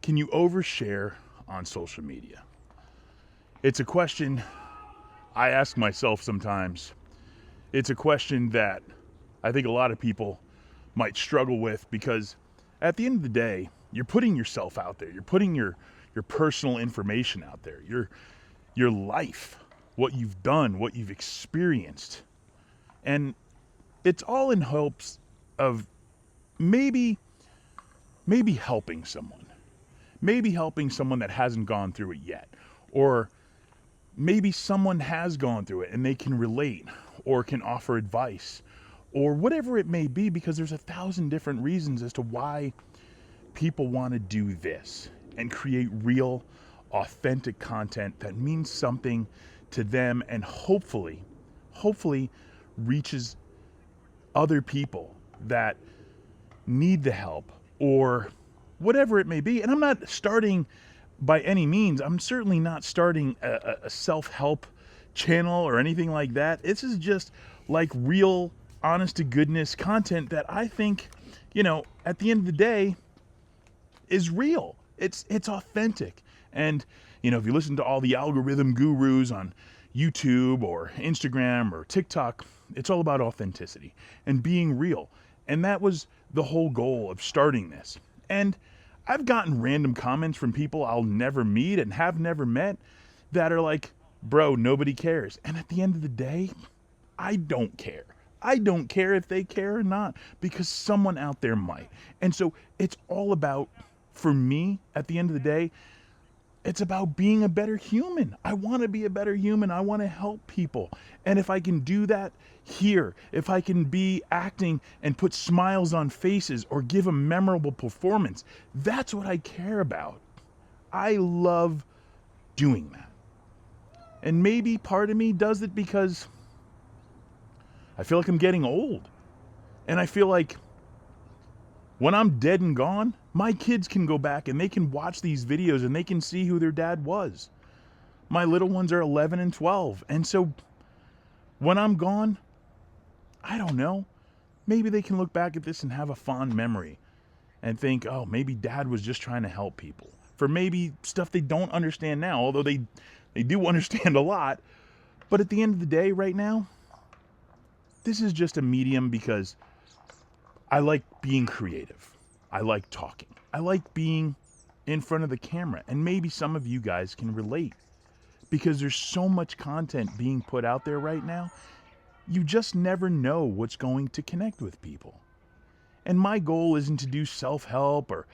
Can you overshare on social media? It's a question I ask myself sometimes. It's a question that I think a lot of people might struggle with because at the end of the day, you're putting yourself out there. You're putting your personal information out there. Your life, what you've done, what you've experienced. And it's all in hopes of maybe helping someone. Maybe helping someone that hasn't gone through it yet. Or maybe someone has gone through it and they can relate or can offer advice or whatever it may be, because there's 1,000 different reasons as to why people want to do this and create real, authentic content that means something to them and hopefully reaches other people that need the help or whatever it may be. And I'm not starting by any means. I'm certainly not starting a self-help channel or anything like that. This is just like real, honest to goodness content that I think, at the end of the day is real. It's authentic. And, if you listen to all the algorithm gurus on YouTube or Instagram or TikTok, it's all about authenticity and being real. And that was the whole goal of starting this. And I've gotten random comments from people I'll never meet and have never met that are like, bro, nobody cares. And at the end of the day, I don't care. I don't care if they care or not, because someone out there might. And so it's all about, for me, at the end of the day, it's about being a better human. I want to be a better human. I want to help people. And if I can do that here, if I can be acting and put smiles on faces or give a memorable performance, that's what I care about. I love doing that. And maybe part of me does it because I feel like I'm getting old. And I feel like when I'm dead and gone, my kids can go back and they can watch these videos and they can see who their dad was. My little ones are 11 and 12. And so when I'm gone, I don't know, maybe they can look back at this and have a fond memory and think, oh, maybe dad was just trying to help people for maybe stuff they don't understand now, although they do understand a lot. But at the end of the day, right now, this is just a medium because I like being creative. I like talking. I like being in front of the camera. And maybe some of you guys can relate because there's so much content being put out there right now. You just never know what's going to connect with people. And my goal isn't to do self-help or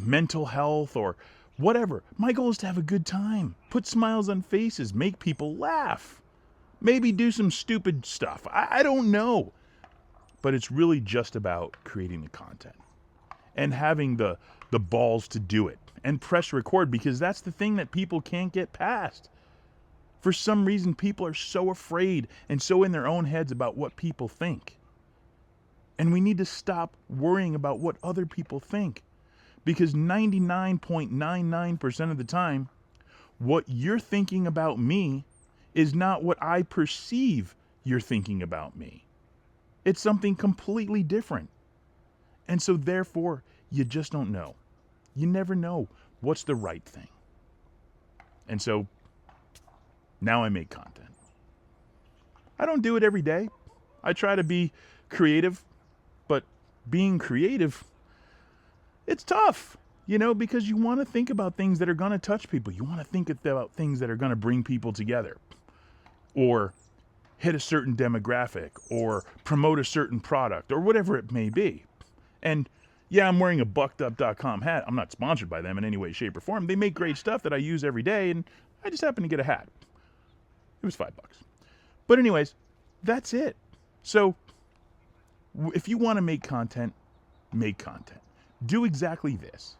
mental health or whatever. My goal is to have a good time, put smiles on faces, make people laugh, maybe do some stupid stuff. I don't know. But it's really just about creating the content and having the balls to do it and press record, because that's the thing that people can't get past. For some reason, people are so afraid and so in their own heads about what people think. And we need to stop worrying about what other people think, because 99.99% of the time, what you're thinking about me is not what I perceive you're thinking about me. It's something completely different. And so therefore, you just don't know. You never know what's the right thing. And so now I make content. I don't do it every day. I try to be creative, but being creative, it's tough, because you want to think about things that are going to touch people. You want to think about things that are going to bring people together or hit a certain demographic or promote a certain product or whatever it may be. And yeah, I'm wearing a buckedup.com hat. I'm not sponsored by them in any way, shape, or form. They make great stuff that I use every day, and I just happen to get a hat. It was $5. But anyways, that's it. So if you want to make content, make content. Do exactly this.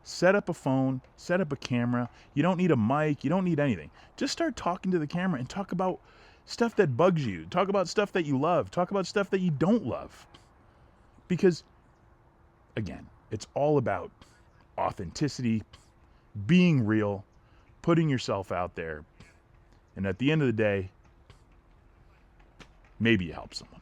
Set up a phone, set up a camera. You don't need a mic. You don't need anything. Just start talking to the camera and talk about stuff that bugs you. Talk about stuff that you love. Talk about stuff that you don't love. Because, again, it's all about authenticity, being real, putting yourself out there. And at the end of the day, maybe you help someone.